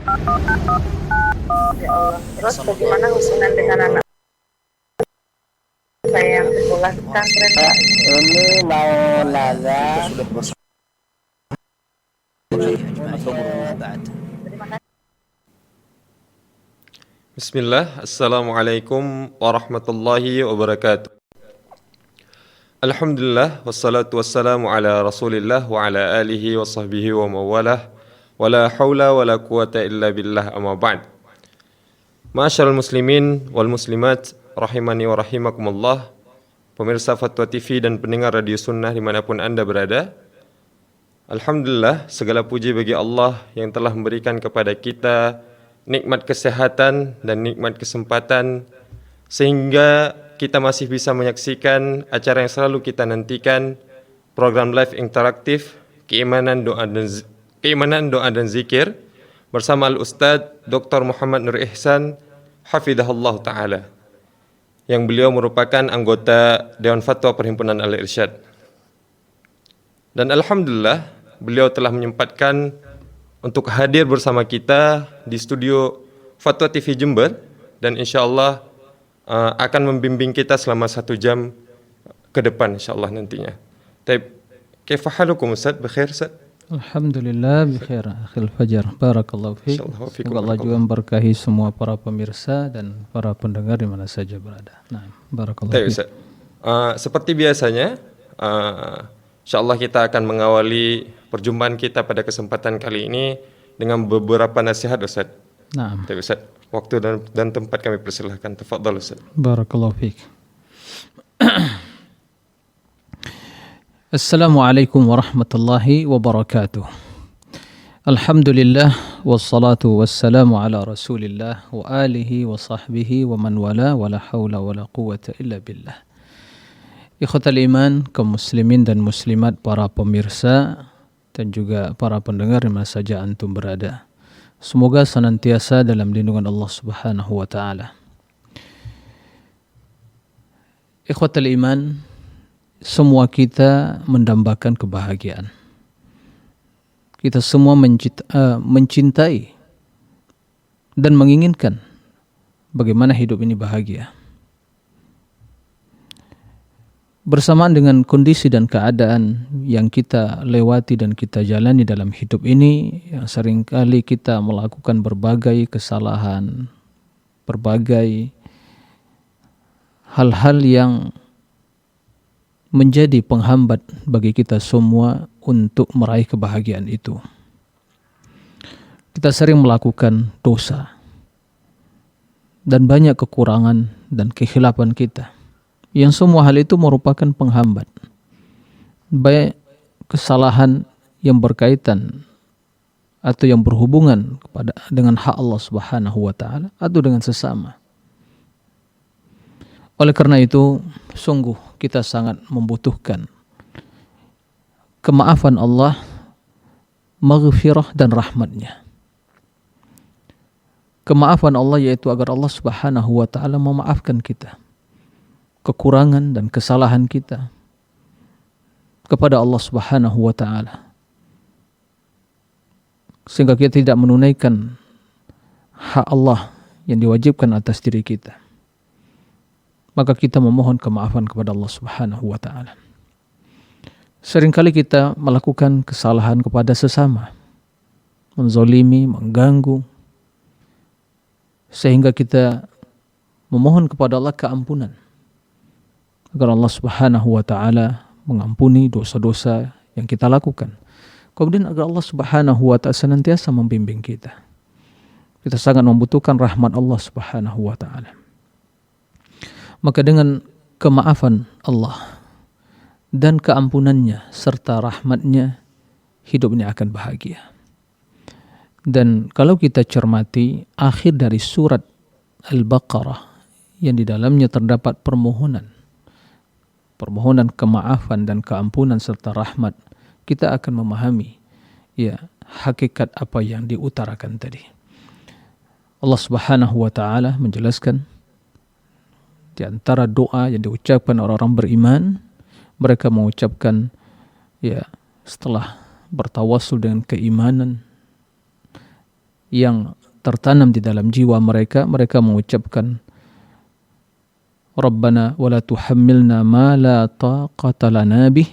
Ya Allah. Terus bagaimana hubungan dengan anak saya yang sekolah di pesantren? Ini mau nanya Terima kasih. Bismillah, Assalamualaikum warahmatullahi wabarakatuh. Alhamdulillah, wassalatu wassalamu ala rasulillah wa ala alihi wa sahbihi wa mawalah wa la hawla wa la quwata illa billah amma ba'd. Ma'asyiral muslimin wal muslimat rahimani wa rahimakumullah, pemirsa Fatwa TV dan pendengar Radio Sunnah dimanapun Anda berada. Alhamdulillah, segala puji bagi Allah yang telah memberikan kepada kita nikmat kesehatan dan nikmat kesempatan sehingga kita masih bisa menyaksikan acara yang selalu kita nantikan, program live interaktif keimanan doa dan zikir bersama Al-Ustadz Dr. Muhammad Nur Ihsan hafidhahullah ta'ala, yang beliau merupakan anggota Dewan Fatwa Perhimpunan Al-Irsyad. Dan Alhamdulillah, beliau telah menyempatkan untuk hadir bersama kita di studio Fatwa TV Jember, dan insyaAllah akan membimbing kita selama 1 jam ke depan insyaAllah nantinya. Taib, kaifa halukum Ustaz? Bikhair Ustaz? Alhamdulillah bikhair akhil fajar. Barakallahu fiik. Semoga Allah juga memberkahi semua para pemirsa dan para pendengar di mana saja berada. Nah, barakallahu Taib fiik. Ustaz. Seperti biasanya, insyaAllah kita akan mengawali perjumpaan kita pada kesempatan kali ini dengan beberapa nasihat Ustaz. Naam. Taib Ustaz, waktu dan tempat kami persilahkan. Tafadhal Ustaz. Barakallahu fiik. Assalamualaikum warahmatullahi wabarakatuh. Alhamdulillah wassalatu wassalamu ala Rasulillah wa alihi wa sahbihi wa man wala wa la haula wa la quwwata illa billah. Ikhwatal iman, kaum muslimin dan muslimat, para pemirsa dan juga para pendengar di mana saja antum berada. Semoga senantiasa dalam lindungan Allah Subhanahu wa taala. Ikhwatal iman, semua kita mendambakan kebahagiaan. Kita semua mencintai dan menginginkan bagaimana hidup ini bahagia. Bersamaan dengan kondisi dan keadaan yang kita lewati dan kita jalani dalam hidup ini, yang seringkali kita melakukan berbagai kesalahan, berbagai hal-hal yang menjadi penghambat bagi kita semua untuk meraih kebahagiaan itu. Kita sering melakukan dosa dan banyak kekurangan dan kekhilafan kita, yang semua hal itu merupakan penghambat, baik kesalahan yang berkaitan atau yang berhubungan dengan hak Allah Subhanahu wa taala atau dengan sesama. Oleh karena itu, sungguh kita sangat membutuhkan kemaafan Allah, maghfirah dan rahmatnya. Kemaafan Allah yaitu agar Allah Subhanahu wa taala memaafkan kita kekurangan dan kesalahan kita kepada Allah Subhanahu wa taala, sehingga kita tidak menunaikan hak Allah yang diwajibkan atas diri kita. Maka kita memohon kemaafan kepada Allah Subhanahu wa taala. Seringkali kita melakukan kesalahan kepada sesama, menzolimi, mengganggu, sehingga kita memohon kepada Allah keampunan agar Allah Subhanahu wa taala mengampuni dosa-dosa yang kita lakukan. Kemudian agar Allah Subhanahu wa taala senantiasa membimbing kita. Kita sangat membutuhkan rahmat Allah Subhanahu wa taala. Maka dengan kemaafan Allah dan keampunannya serta rahmatnya, hidup ini akan bahagia. Dan kalau kita cermati akhir dari surat Al-Baqarah yang di dalamnya terdapat permohonan kemaafan dan keampunan serta rahmat, kita akan memahami hakikat apa yang diutarakan tadi. Allah Subhanahu wa taala menjelaskan di antara doa yang diucapkan orang-orang beriman, mereka mengucapkan setelah bertawassul dengan keimanan yang tertanam di dalam jiwa mereka, mereka mengucapkan Rabbana wa la tuhammilna ma la taqata lana bih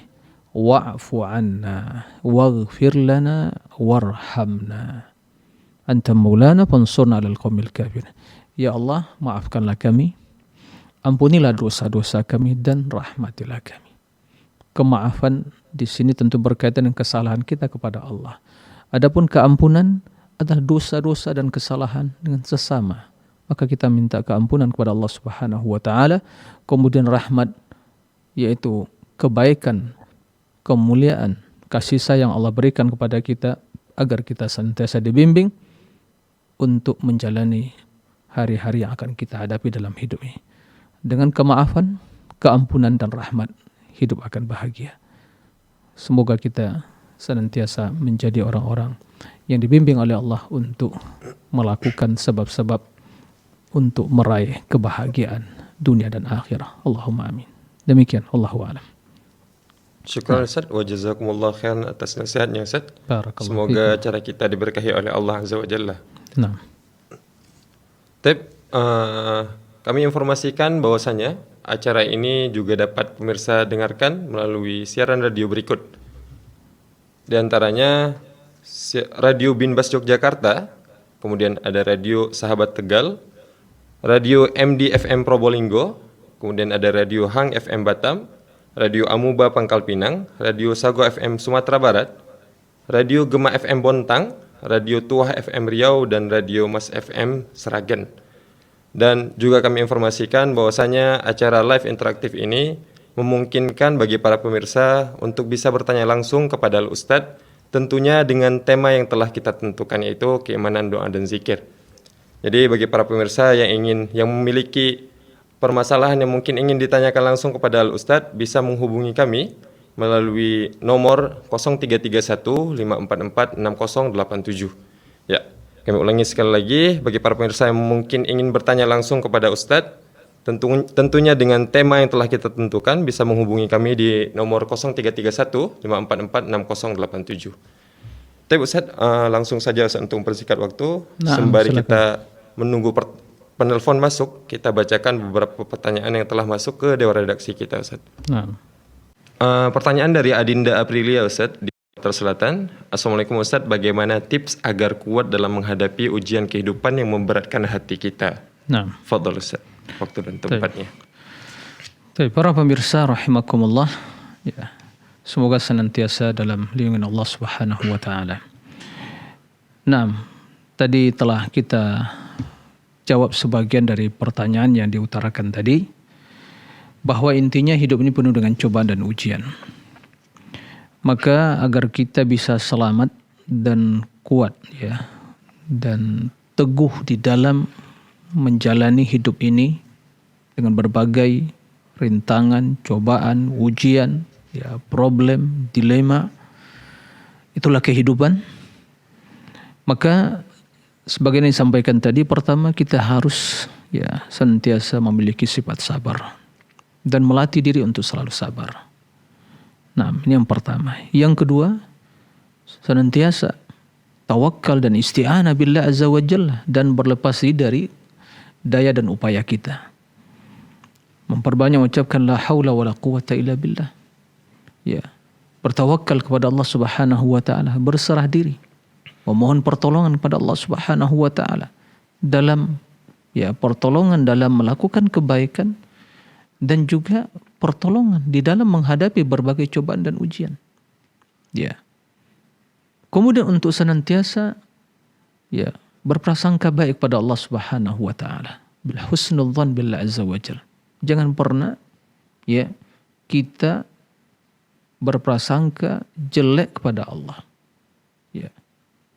wa'fu anna waghfir lana warhamna anta maulana fansurna 'alal qaumil kafirin. Ya Allah, maafkanlah kami, ampunilah dosa-dosa kami dan rahmatilah kami. Kemaafan di sini tentu berkaitan dengan kesalahan kita kepada Allah. Adapun keampunan adalah dosa-dosa dan kesalahan dengan sesama. Maka kita minta keampunan kepada Allah Subhanahu wa taala, kemudian rahmat yaitu kebaikan, kemuliaan, kasih sayang Allah berikan kepada kita agar kita senantiasa dibimbing untuk menjalani hari-hari yang akan kita hadapi dalam hidup ini. Dengan kemaafan, keampunan dan rahmat, hidup akan bahagia. Semoga kita senantiasa menjadi orang-orang yang dibimbing oleh Allah untuk melakukan sebab-sebab untuk meraih kebahagiaan dunia dan akhirat. Allahumma amin. Demikian, Allahu a'lam. Syukran Ustaz wa jazakumullah khairan atas nasihatnya Ustaz. Barakallahu Semoga cara kita diberkahi oleh Allah Azza wa Jalla. Nah, kami informasikan bahwasanya acara ini juga dapat pemirsa dengarkan melalui siaran radio berikut. Di antaranya Radio Binbas Yogyakarta, kemudian ada Radio Sahabat Tegal, Radio MD FM Probolinggo, kemudian ada Radio Hang FM Batam, Radio Amuba Pangkal Pinang, Radio Sago FM Sumatera Barat, Radio Gema FM Bontang, Radio Tuah FM Riau, dan Radio Mas FM Seragen. Dan juga kami informasikan bahwasanya acara live interaktif ini memungkinkan bagi para pemirsa untuk bisa bertanya langsung kepada Al-Ustadz, tentunya dengan tema yang telah kita tentukan, yaitu keimanan, doa, dan zikir. Jadi bagi para pemirsa yang memiliki permasalahan yang mungkin ingin ditanyakan langsung kepada Al-Ustadz, bisa menghubungi kami melalui nomor 0331 544 6087. Ya, kami ulangi sekali lagi, bagi para pemirsa yang mungkin ingin bertanya langsung kepada Ustadz, tentunya dengan tema yang telah kita tentukan, bisa menghubungi kami di nomor 0331 544 6087. Tapi Ustadz, langsung saja Ustadz, untuk mempersingkat waktu, sembari silakan kita menunggu penelpon masuk, kita bacakan beberapa pertanyaan yang telah masuk ke dewan redaksi kita, Ustadz. Pertanyaan dari Adinda Aprilia, Ustadz, di Sumatera Selatan. Assalamualaikum Ustadz, bagaimana tips agar kuat dalam menghadapi ujian kehidupan yang memberatkan hati kita? Fadhal Ustadz, waktu dan tempatnya. Para pemirsa rahimakumullah, ya, semoga senantiasa dalam lindungan Allah Subhanahu wa taala. Tadi telah kita jawab sebagian dari pertanyaan yang diutarakan tadi, bahwa intinya hidup ini penuh dengan cobaan dan ujian. Maka agar kita bisa selamat dan kuat, ya, dan teguh di dalam menjalani hidup ini dengan berbagai rintangan, cobaan, ujian, ya, problem, dilema, itulah kehidupan. Maka sebagaimana disampaikan tadi, pertama kita harus, ya, senantiasa memiliki sifat sabar dan melatih diri untuk selalu sabar. Ini yang pertama. Yang kedua, senantiasa tawakal dan isti'anah billah azza wa jalla, dan berlepas diri dari daya dan upaya kita. Memperbanyak mengucapkan la haula wa la quwata illa billah. Ya, bertawakal kepada Allah Subhanahu wa taala, berserah diri, memohon pertolongan kepada Allah Subhanahu wa taala dalam, ya, pertolongan dalam melakukan kebaikan, dan juga pertolongan di dalam menghadapi berbagai cobaan dan ujian. Ya. Kemudian untuk senantiasa, ya, berprasangka baik pada Allah Subhanahu wa taala, bil husnul dzan billah azza wa jalla. Jangan pernah, ya, kita berprasangka jelek kepada Allah. Ya.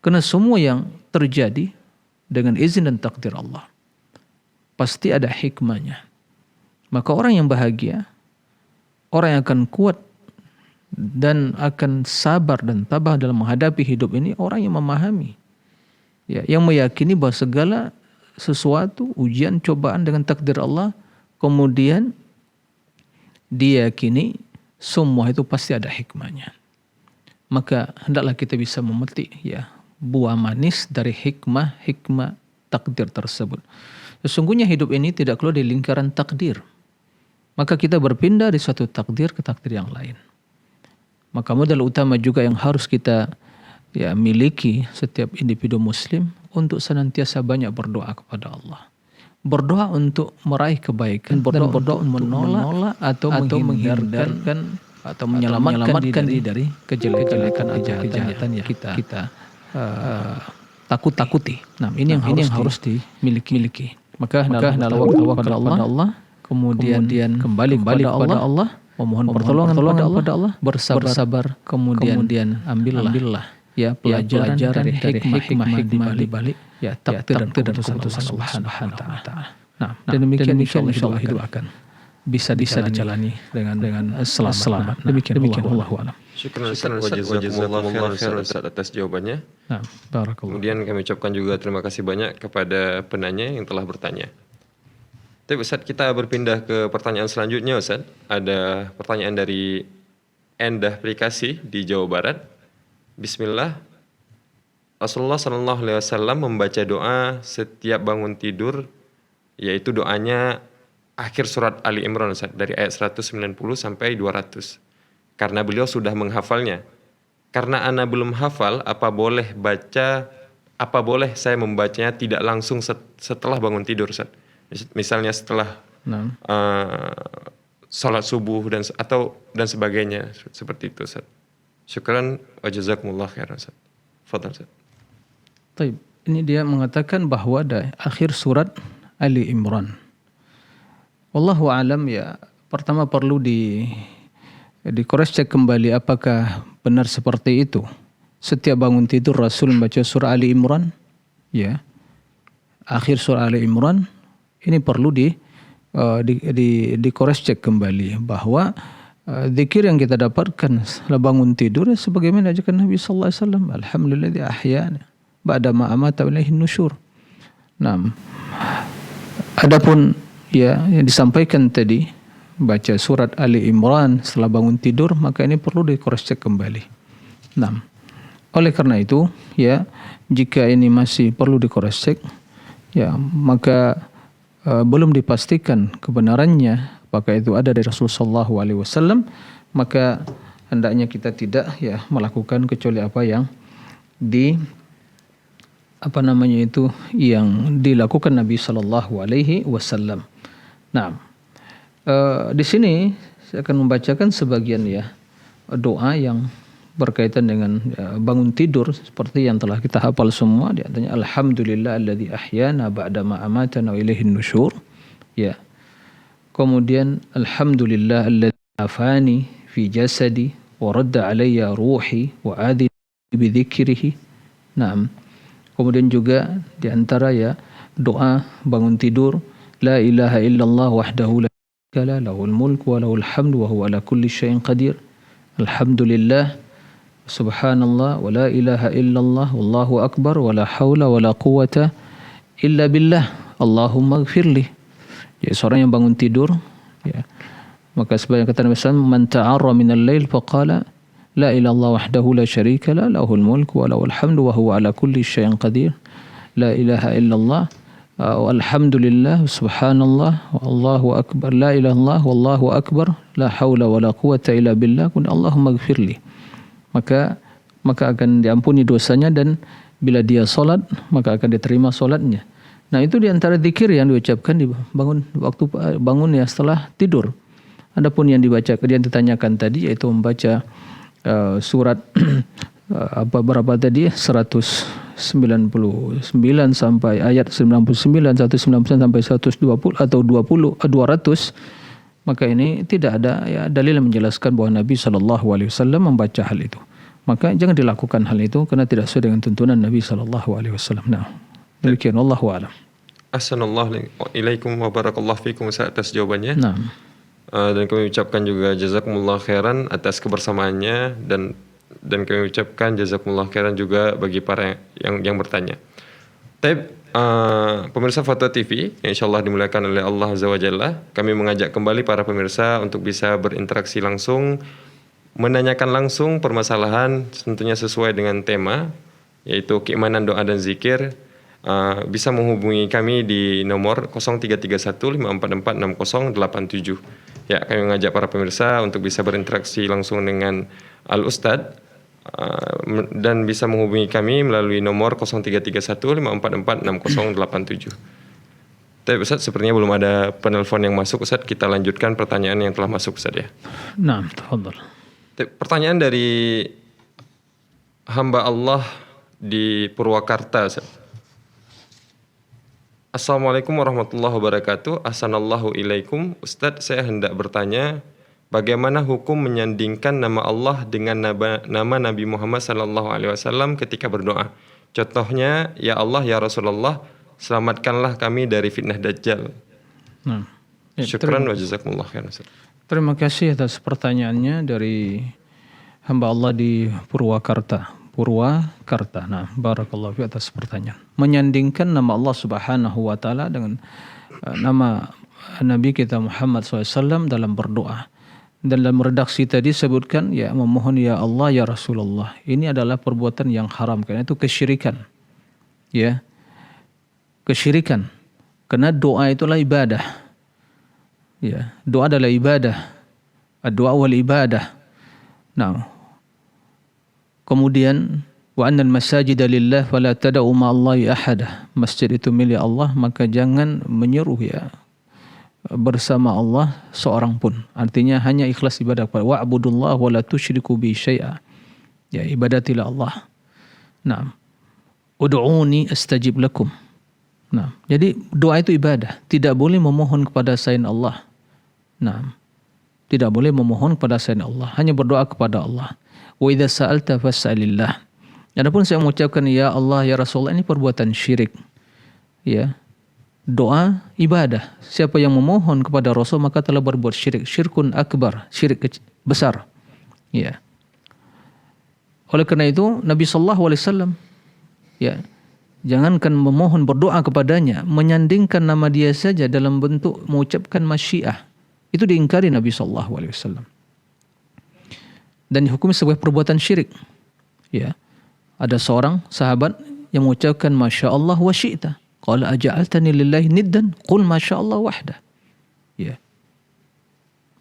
Karena semua yang terjadi dengan izin dan takdir Allah pasti ada hikmahnya. Maka orang yang bahagia, orang yang akan kuat dan akan sabar dan tabah dalam menghadapi hidup ini, orang yang memahami, ya, yang meyakini bahwa segala sesuatu, ujian, cobaan dengan takdir Allah, kemudian diyakini semua itu pasti ada hikmahnya. Maka hendaklah kita bisa memetik, ya, buah manis dari hikmah takdir tersebut. Sesungguhnya hidup ini tidak keluar di lingkaran takdir. Maka kita berpindah dari suatu takdir ke takdir yang lain. Maka modal utama juga yang harus kita miliki setiap individu muslim untuk senantiasa banyak berdoa kepada Allah. Berdoa untuk meraih kebaikan, berdoa menolak atau menghindarkan atau menyelamatkan diri dari kejelekan kejahatan yang kita takuti. Nah, ini yang harus dimiliki. Maka dalam waktu kepada Allah, kemudian kembali kepada Allah, memohon pertolongan kepada Allah, bersabar, kemudian ambillah pelajaran dari hikmah di balik takdir dan keputusan Allah Subhanahu wa taala. Nah, dan demikian insyaallah hidup akan bisa dijalani dengan selamat. Demikian Allahu a'lam. Syukran Ustaz wa jazakumullah khairan atas jawabannya. Nah, barakallah. Kemudian kami ucapkan juga terima kasih banyak kepada penanya yang telah bertanya. Tapi Ustaz, kita berpindah ke pertanyaan selanjutnya Ustaz. Ada pertanyaan dari Endah Aplikasi di Jawa Barat. Bismillah. Rasulullah SAW membaca doa setiap bangun tidur, yaitu doanya akhir surat Ali Imran Ustaz, dari ayat 190 sampai 200. Karena beliau sudah menghafalnya. Karena ana belum hafal, apa boleh saya membacanya tidak langsung setelah bangun tidur Ustaz? Misalnya setelah salat subuh dan sebagainya, seperti itu Ustaz. Syukran wa jazakumullah khairan Ustaz. Fadhal Ustaz. Baik, ini dia mengatakan bahwa ada akhir surat Ali Imran. Wallahu alam pertama perlu di cross check kembali apakah benar seperti itu. Setiap bangun tidur Rasul membaca surah Ali Imran, akhir surah Ali Imran, ini perlu di cross check kembali bahwa zikir yang kita dapatkan setelah bangun tidur sebagaimana ajakan Nabi sallallahu alaihi wasallam, alhamdulilladzi ahyana ba'da ma amata wa ilaihin nusyur. Nah, adapun yang disampaikan tadi baca surat Ali Imran setelah bangun tidur, maka ini perlu di cross check kembali. Nah, oleh karena itu jika ini masih perlu di cross check maka belum dipastikan kebenarannya apakah itu ada dari Rasulullah SAW, maka hendaknya kita tidak melakukan kecuali apa yang yang dilakukan Nabi SAW. Nah, di sini saya akan membacakan sebagian doa yang berkaitan dengan bangun tidur seperti yang telah kita hafal semua. Di antaranya alhamdulillahilladzi ahyana ba'da ma amatana wa ilaihin nusyur. Kemudian alhamdulillah alladzi afani fi jasadi wa radda alayya ruhi wa adi bi dzikrihi. Naam. Kemudian juga di antara doa bangun tidur, la ilaha illallah wahdahu la syarika lah, lahul mulku wa lahul hamdu wa huwa ala kulli syai'in qadir. Alhamdulillah subhanallah wa la ilaha illallah wallahu akbar wa la haula wa la quwata illa billah. Allahumma ighfirli. Jadi seorang yang bangun tidur, maka sebagian kata Nabi SAW, man ta'arra minal lail faqala la ilallah wahdahu la syarika la lahul mulku wa lahul hamdu wa huwa ala kulli syai'in qadir. La ilaha illallah alhamdulillah subhanallah wallahu akbar la ilaha illallah wallahu akbar la haula wa la quwata illa billah kun Allahumma ighfirli. Maka akan diampuni dosanya dan bila dia salat maka akan diterima salatnya. Nah, itu di antara zikir yang diucapkan di waktu bangun setelah tidur. Adapun yang ditanyakan tadi yaitu membaca surat berapa tadi 199 sampai ayat 99, 199 sampai 120 atau 200, maka ini tidak ada dalil yang menjelaskan bahwa Nabi SAW membaca hal itu. Maka jangan dilakukan hal itu karena tidak sesuai dengan tuntunan Nabi SAW. Nah, demikian wallahu a'lam. Assalamualaikum wa barakallahu fikum atas jawabannya. Nah. Dan kami ucapkan juga jazakumullah khairan atas kebersamaannya dan kami ucapkan jazakumullah khairan juga bagi para yang bertanya. Tapi pemirsa Fatwa TV yang insyaallah dimuliakan oleh Allah Azza wa Jalla, kami mengajak kembali para pemirsa untuk bisa berinteraksi langsung, menanyakan langsung permasalahan tentunya sesuai dengan tema yaitu keimanan, doa dan zikir, bisa menghubungi kami di nomor 0331544687. Ya, kami mengajak para pemirsa untuk bisa berinteraksi langsung dengan Al Ustadz, dan bisa menghubungi kami melalui nomor 0331544687. Tapi Ustadz, sepertinya belum ada penelpon yang masuk. Ustadz, kita lanjutkan pertanyaan yang telah masuk, Ustadz, ya. Nah, tafadhal. Pertanyaan dari hamba Allah di Purwakarta, Ustadz. Assalamualaikum warahmatullahi wabarakatuh. Ahsanallahu ilaikum. Ustadz, saya hendak bertanya, bagaimana hukum menyandingkan nama Allah dengan nama Nabi Muhammad SAW ketika berdoa? Contohnya, ya Allah, ya Rasulullah, selamatkanlah kami dari fitnah Dajjal. Nah, Syukran wa jazakumullah khairan. terima kasih atas pertanyaannya dari hamba Allah di Purwakarta. Nah, barakallahu fi atas pertanyaan. Menyandingkan nama Allah Subhanahu wa taala dengan nama Nabi kita Muhammad SAW dalam berdoa. Dalam redaksi tadi sebutkan ya memohon ya Allah ya Rasulullah. Ini adalah perbuatan yang haram, karena itu kesyirikan. Ya. Kesyirikan. Karena doa itulah ibadah. Ya, doa adalah ibadah. Doa wal ibadah. Nah, kemudian wa annal masajida lillah fala tad'u ma'allahi ahada. Masjid itu milik Allah, maka jangan menyeru ya bersama Allah seorang pun. Artinya hanya ikhlas ibadah kepada wa'budullah wa la tusyriku bi syai'a. Ya, ibadatilah Allah. Nah, ud'uni astajib lakum. Nah, jadi doa itu ibadah. Tidak boleh memohon kepada selain Allah. Nah, tidak boleh memohon kepada selain Allah. Hanya berdoa kepada Allah. Wa idza sa'alta fas'alillah. Adapun saya mengucapkan ya Allah ya Rasulullah, ini perbuatan syirik. Ya. Doa ibadah. Siapa yang memohon kepada Rasul maka telah berbuat syirik. Syirkun akbar, syirik besar. Ya. Oleh karena itu Nabi sallallahu alaihi wasallam ya, jangankan memohon berdoa kepadanya, menyandingkan nama dia saja dalam bentuk mengucapkan masyiah, itu diingkari Nabi sallallahu alaihi wasallam. Dan dihukumi sebagai perbuatan syirik. Ya. Ada seorang sahabat yang mengucapkan masya Allah wa syi'ta. Qala aja'altani lillahi niddan qul masya Allah wahdah. Ya.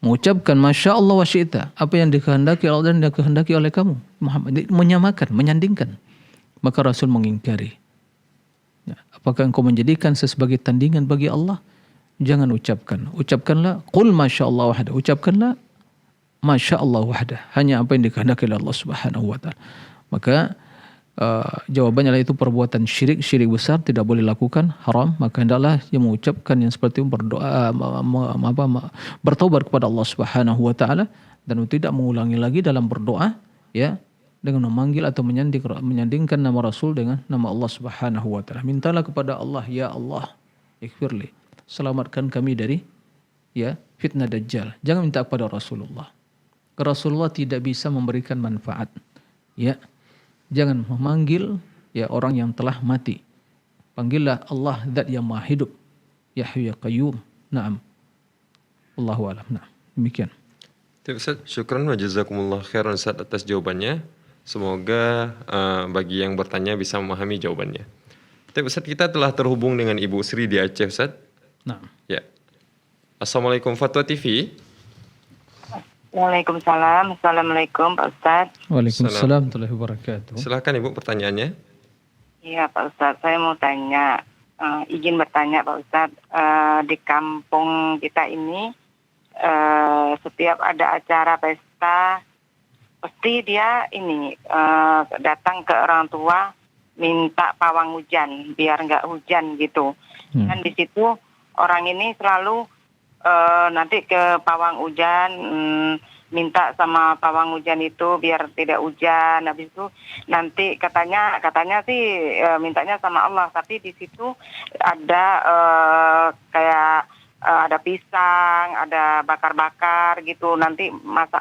Mengucapkan masya Allah wa syi'ta, apa yang dikehendaki Allah dan dikehendaki oleh kamu Muhammad, menyamakan, menyandingkan. Maka Rasul mengingkari. Ya. Apakah engkau menjadikan sebagai tandingan bagi Allah? Jangan ucapkan. Ucapkanlah qul masya Allah wahdah. Ucapkanlah masya Allah wahdah. Hanya apa yang dikehendaki oleh Allah Subhanahu wa taala. Maka jawabannya adalah itu perbuatan syirik besar, tidak boleh lakukan, haram. Maka hendaklah yang mengucapkan yang seperti itu berdoa, bertaubat kepada Allah Subhanahu wa taala dan tidak mengulangi lagi dalam berdoa ya, dengan memanggil atau menyandingkan nama Rasul dengan nama Allah Subhanahu wa taala. Mintalah kepada Allah, ya Allah, ighfirli, selamatkan kami dari ya fitnah Dajjal. Jangan minta kepada Rasulullah. Rasulullah tidak bisa memberikan manfaat. Ya. Jangan memanggil ya orang yang telah mati. Panggillah Allah Zat yang Maha Hidup. Ya Hayyu ya Qayyum. Naam. Allahu a'lam. Nah, demikian. Ustaz, syukran wa jazakumullah khairan Ustaz atas jawabannya. Semoga bagi yang bertanya bisa memahami jawabannya. Tapi Ustaz, kita telah terhubung dengan Ibu Sri di Aceh, Ustaz. Nah. Ya. Assalamualaikum Fatwa TV. Waalaikumsalam. Assalamualaikum Pak Ustadz. Waalaikumsalam warahmatullahi wabarakatuh. Silakan Ibu pertanyaannya. Iya Pak Ustadz, saya mau tanya, izin bertanya Pak Ustadz, di kampung kita ini setiap ada acara pesta, pasti dia ini datang ke orang tua minta pawang hujan biar nggak hujan gitu. Dan di situ orang ini selalu nanti ke pawang hujan, minta sama pawang hujan itu biar tidak hujan. Habis itu nanti katanya sih mintanya sama Allah, tapi di situ ada kayak ada pisang, ada bakar-bakar gitu. Nanti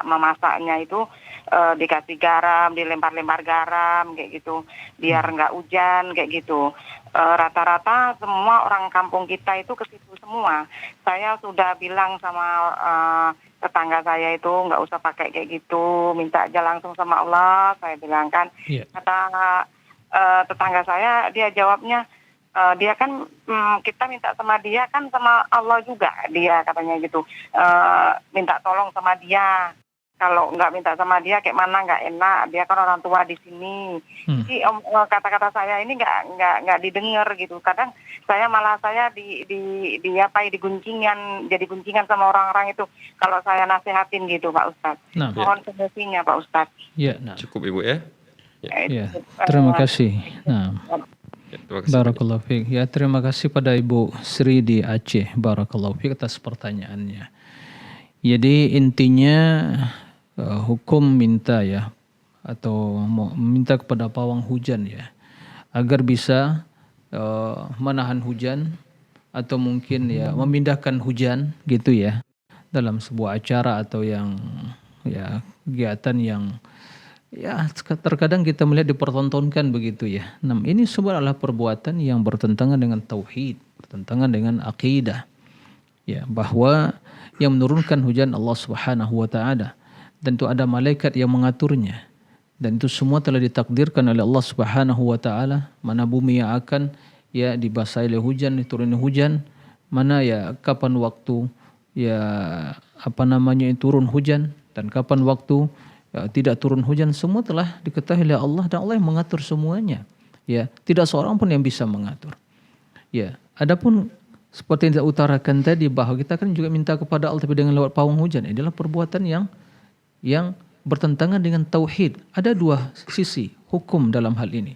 memasaknya itu dikasih garam, dilempar-lempar garam kayak gitu biar nggak hujan kayak gitu. Rata-rata semua orang kampung kita itu ke situ semua. Saya sudah bilang sama tetangga saya itu nggak usah pakai kayak gitu, minta aja langsung sama Allah. Saya bilang kan, kata tetangga saya dia jawabnya, dia kan kita minta sama dia kan sama Allah juga, dia katanya gitu, minta tolong sama dia. Kalau nggak minta sama dia kayak mana, nggak enak, dia kan orang tua di sini. Jadi kata-kata saya ini nggak didengar gitu. Kadang saya diguncingan, jadi guncingan sama orang-orang itu kalau saya nasihatin gitu Pak Ustadz. Nah, Mohon solusinya Pak Ustadz. ya, nah. Cukup Ibu ya. Ya, terima kasih. Nah, Ya, terima kasih. barakallahu fiik. Ya, terima kasih pada Ibu Sri di Aceh. Barakallahu fiik atas pertanyaannya. Jadi intinya hukum minta ya, atau minta kepada pawang hujan ya, agar bisa menahan hujan atau mungkin ya memindahkan hujan gitu ya, dalam sebuah acara atau yang ya kegiatan yang ya terkadang kita melihat dipertontonkan begitu ya. Nah, ini semua adalah perbuatan yang bertentangan dengan tauhid, bertentangan dengan akidah. Ya, bahwa yang menurunkan hujan Allah Subhanahu wa taala, dan itu ada malaikat yang mengaturnya. Dan itu semua telah ditakdirkan oleh Allah Subhanahu wa taala, mana bumi yang akan ya dibasahi oleh hujan, dituruni hujan, mana ya kapan waktu ya turun hujan dan kapan waktu ya, tidak turun hujan, semua telah diketahui oleh Allah, dan Allah yang mengatur semuanya. Ya, tidak seorang pun yang bisa mengatur. Ya, adapun seperti yang saya utarakan tadi bahwa kita kan juga minta kepada Allah tapi dengan lewat pawang hujan, ini adalah perbuatan yang bertentangan dengan tauhid. Ada dua sisi hukum dalam hal ini.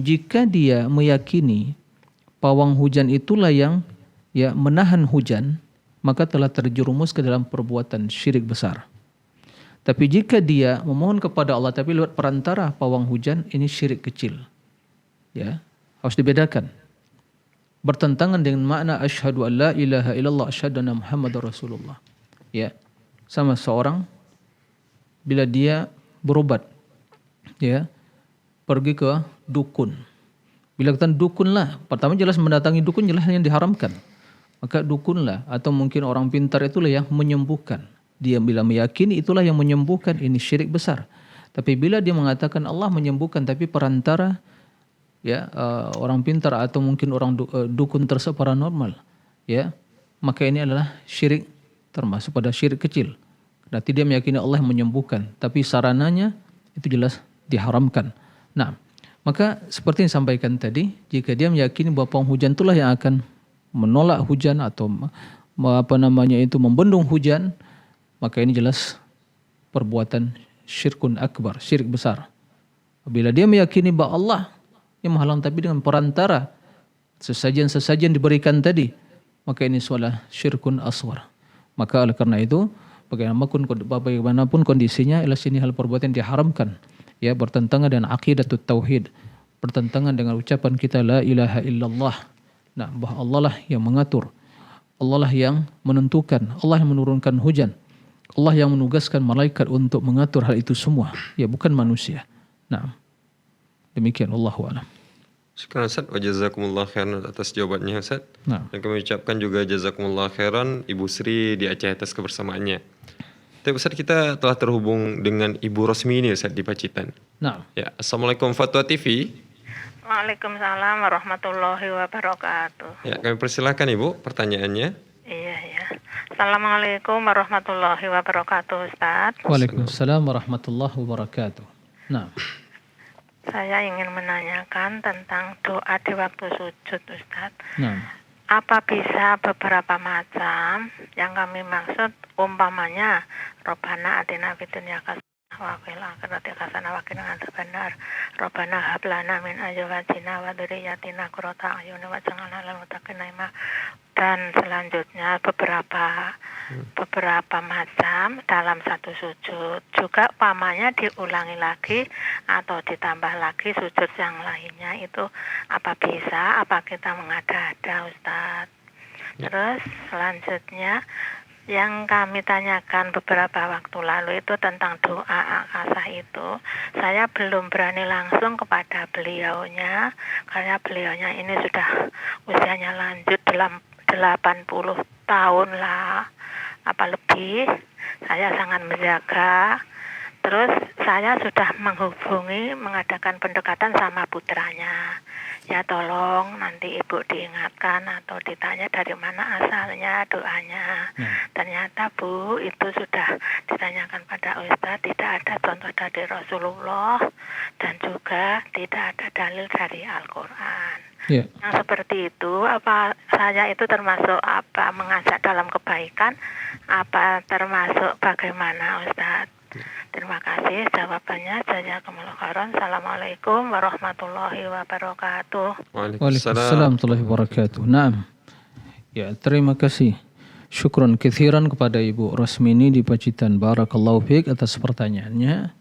Jika dia meyakini pawang hujan itulah yang ya menahan hujan, maka telah terjerumus ke dalam perbuatan syirik besar. Tapi jika dia memohon kepada Allah tapi lewat perantara pawang hujan, ini syirik kecil. Ya, harus dibedakan. Bertentangan dengan makna asyhadu an la ilaha illallah asyhadu anna muhammadar rasulullah. Ya, sama seorang bila dia berobat, ya, pergi ke dukun. Bila kata dukunlah, pertama jelas mendatangi dukun jelas yang diharamkan. Maka dukunlah atau mungkin orang pintar itulah yang menyembuhkan. Dia bila meyakini itulah yang menyembuhkan, ini syirik besar. Tapi bila dia mengatakan Allah menyembuhkan tapi perantara ya orang pintar atau mungkin orang dukun tersebut paranormal, ya, maka ini adalah syirik, termasuk pada syirik kecil. Berarti dia meyakini Allah yang menyembuhkan, tapi sarananya itu jelas diharamkan. Nah, maka seperti yang disampaikan tadi, jika dia meyakini bahwa pawang hujan itulah yang akan menolak hujan atau membendung hujan, maka ini jelas perbuatan syirkun akbar, syirik besar. Bila dia meyakini bahwa Allah yang menghalang tapi dengan perantara sesajian-sesajian diberikan tadi, maka ini adalah syirkun asghar. Maka oleh karena itu bagaimanapun kondisinya, ila sini hal perbuatan diharamkan, ya, bertentangan dengan aqidatut tauhid, bertentangan dengan ucapan kita la ilaha illallah. Nah, bahwa Allah lah yang mengatur, Allah lah yang menentukan, Allah yang menurunkan hujan, Allah yang menugaskan malaikat untuk mengatur hal itu semua, ya, bukan manusia. Nah, demikian, Allahu a'lam. Syukran Ustaz, wa jazakumullah khairan atas jawabannya Ustaz. Nah. Dan kami ucapkan juga jazakumullah khairan Ibu Sri di Aceh atas kebersamaannya. Tapi Ustaz, kita telah terhubung dengan Ibu Rosmi ini Ustaz di Pacitan. Nah. Ya, Assalamualaikum Fatwa TV. Waalaikumsalam warahmatullahi wabarakatuh. Ya, kami persilahkan Ibu pertanyaannya. Iya, ya. Assalamualaikum warahmatullahi wabarakatuh, Ustaz. Waalaikumsalam warahmatullahi wabarakatuh. Nah. Saya ingin menanyakan tentang doa di waktu sujud, Ustaz. Nah. Apa bisa beberapa macam yang kami maksud, umpamanya Robbana atina fid dunya hasanah wa fil akhirati hasanah wa qina adzabannar. Robbana hab lana min azwajina wa dzurriyyatina qurrata a'yun waj'alna lil muttaqina imama. Dan selanjutnya beberapa macam dalam satu sujud. Juga umpamanya diulangi lagi atau ditambah lagi sujud yang lainnya, itu apa bisa, apa kita mengada-ada, Ustaz? Terus selanjutnya yang kami tanyakan beberapa waktu lalu itu tentang doa akasa itu. Saya belum berani langsung kepada beliaunya karena beliaunya ini sudah usianya lanjut dalam 80 tahun lah, apa lebih. Saya sangat menjaga Terus saya sudah menghubungi, mengadakan pendekatan sama putranya. Ya tolong nanti ibu diingatkan atau ditanya dari mana asalnya doanya. Ternyata Bu, itu sudah ditanyakan pada Ustadz, tidak ada contoh dari Rasulullah dan juga tidak ada dalil dari Al-Quran. Ya. Yang seperti itu, apa saya itu termasuk apa mengajak dalam kebaikan, apa termasuk bagaimana Ustadz? Terima kasih jawabannya. Jazakumullah khairan. Assalamualaikum warahmatullahi wabarakatuh. Waalaikumsalam warahmatullahi wabarakatuh. Naam. Ya, terima kasih. Syukron kathiran kepada Ibu Rosmini di Pacitan. Barakallahu fiik atas pertanyaannya.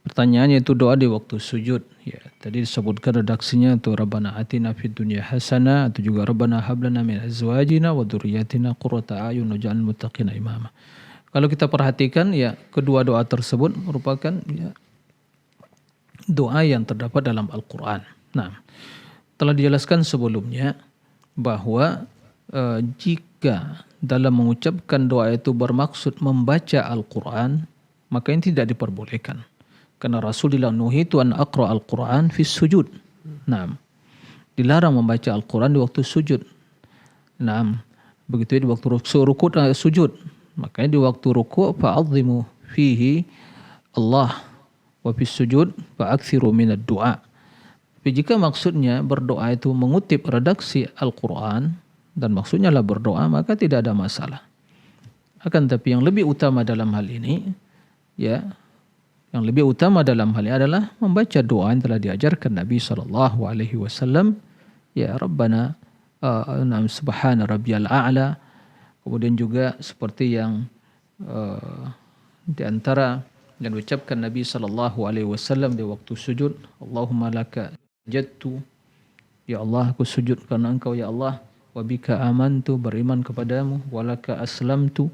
Pertanyaannya itu doa di waktu sujud. Ya, tadi disebutkan redaksinya itu Rabbana atina fid dunya hasanah atau juga Rabbana hab lana min azwajina wa dzurriyyatina qurrata a'yun waj'alna muttaqina imama. Kalau kita perhatikan ya kedua doa tersebut merupakan ya doa yang terdapat dalam Al-Quran. Nah, telah dijelaskan sebelumnya bahwa jika dalam mengucapkan doa itu bermaksud membaca Al-Quran, maka ini tidak diperbolehkan. Karena Rasulullah nuhitu an aqra al-Quran fi sujud. Nah, dilarang membaca Al-Quran di waktu sujud. Nah, begitu di waktu ruku' dan sujud. Makanya di waktu ruku' fa'azzimu fihi Allah wa fis sujud fa'akthiru minad du'a. Tapi jika maksudnya berdoa itu mengutip redaksi Al-Quran dan maksudnya lah berdoa, maka tidak ada masalah. Akan tapi yang lebih utama dalam hal ini ya, yang lebih utama dalam hal ini adalah membaca doa yang telah diajarkan Nabi SAW. Ya Rabbana subhana rabbiyal a'la. Kemudian juga seperti yang di antara yang diucapkan Nabi SAW di waktu sujud, Allahumma laka jadtu, ya Allah aku sujud karena engkau ya Allah, wa bika amantu, beriman kepadamu, walaka aslamtu,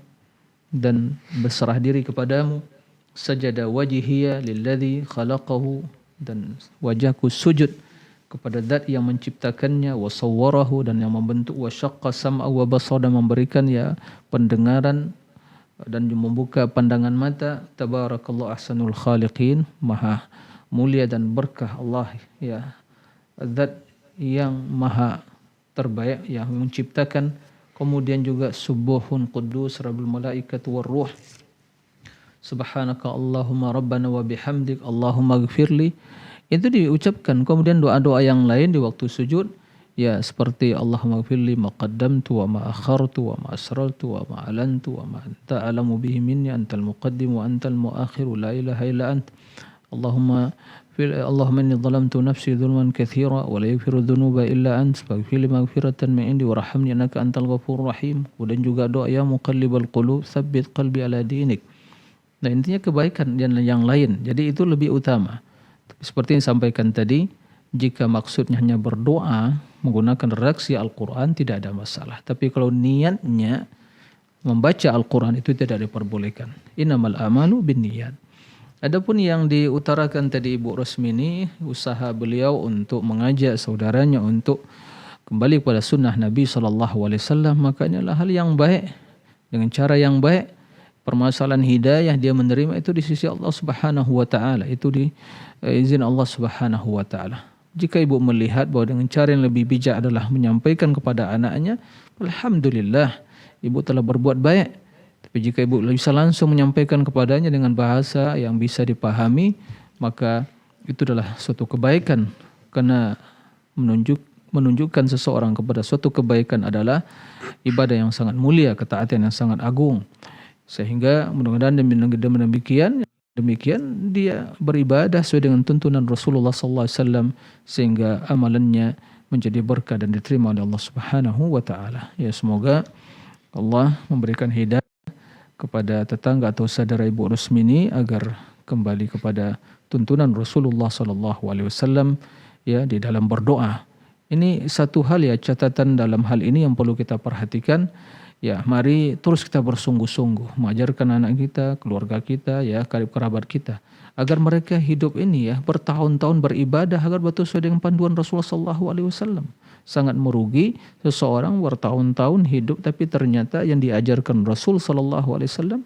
dan berserah diri kepadamu, sajada wajhiya lilladzi khalaqahu, dan wajahku sujud kepada zat yang menciptakannya, wa sawwarahu, dan yang membentuk, wa syaqqa sam'a wa basar, dan memberikan ya pendengaran dan membuka pandangan mata, tabarakallahu ahsanul khaliqin, maha mulia dan berkah Allah ya, zat yang maha terbaik yang menciptakan. Kemudian juga subuhun quddus rabbul malaikati war ruh, subhanaka Allahumma rabbana wa bihamdik Allahumma ighfirli. Itu diucapkan. Kemudian doa-doa yang lain di waktu sujud ya seperti Allahumma ighfirli ma qaddamtu wa ma akhartu wa ma asrartu wa ma alantu wa ma anta a'lamu bihi minni antal muqaddim wa antal muakhiru la ilaha illa ant. Allahumma inni zalamtu nafsi dhulman katsira wa la yaghfiru dhunuba illa ant faghfirli maghfiratan min indi warhamni innaka antal ghafurur rahim. Kemudian juga doa ya muqallibal qulub tsabbit qalbi ala dinik. Nah, intinya kebaikan dan yang lain. Jadi itu lebih utama. Seperti yang disampaikan tadi, jika maksudnya hanya berdoa menggunakan redaksi Al-Quran tidak ada masalah. Tapi kalau niatnya membaca Al-Quran itu tidak diperbolehkan. Innamal amalu binniyat. Adapun yang diutarakan tadi Ibu Rosmini, usaha beliau untuk mengajak saudaranya untuk kembali kepada sunnah Nabi SAW, makanya adalah hal yang baik dengan cara yang baik. Permasalahan hidayah dia menerima itu di sisi Allah Subhanahu wa taala, itu di izin Allah Subhanahu wa taala. Jika ibu melihat bahwa dengan cara yang lebih bijak adalah menyampaikan kepada anaknya, alhamdulillah ibu telah berbuat baik. Tapi jika ibu bisa langsung menyampaikan kepadanya dengan bahasa yang bisa dipahami, maka itu adalah suatu kebaikan, karena menunjukkan seseorang kepada suatu kebaikan adalah ibadah yang sangat mulia, ketaatan yang sangat agung. Sehingga mudah-mudahan demikian dia beribadah sesuai dengan tuntunan Rasulullah SAW, sehingga amalannya menjadi berkah dan diterima oleh Allah Subhanahu wa taala. Ya, semoga Allah memberikan hidayah kepada tetangga atau saudara Ibu Rosmini agar kembali kepada tuntunan Rasulullah SAW ya di dalam berdoa. Ini satu hal ya, catatan dalam hal ini yang perlu kita perhatikan. Ya, mari terus kita bersungguh-sungguh mengajarkan anak kita, keluarga kita, ya, karib kerabat kita, agar mereka hidup ini ya bertahun-tahun beribadah agar betul sesuai dengan panduan Rasulullah SAW. Sangat merugi seseorang bertahun-tahun hidup tapi ternyata yang diajarkan Rasul SAW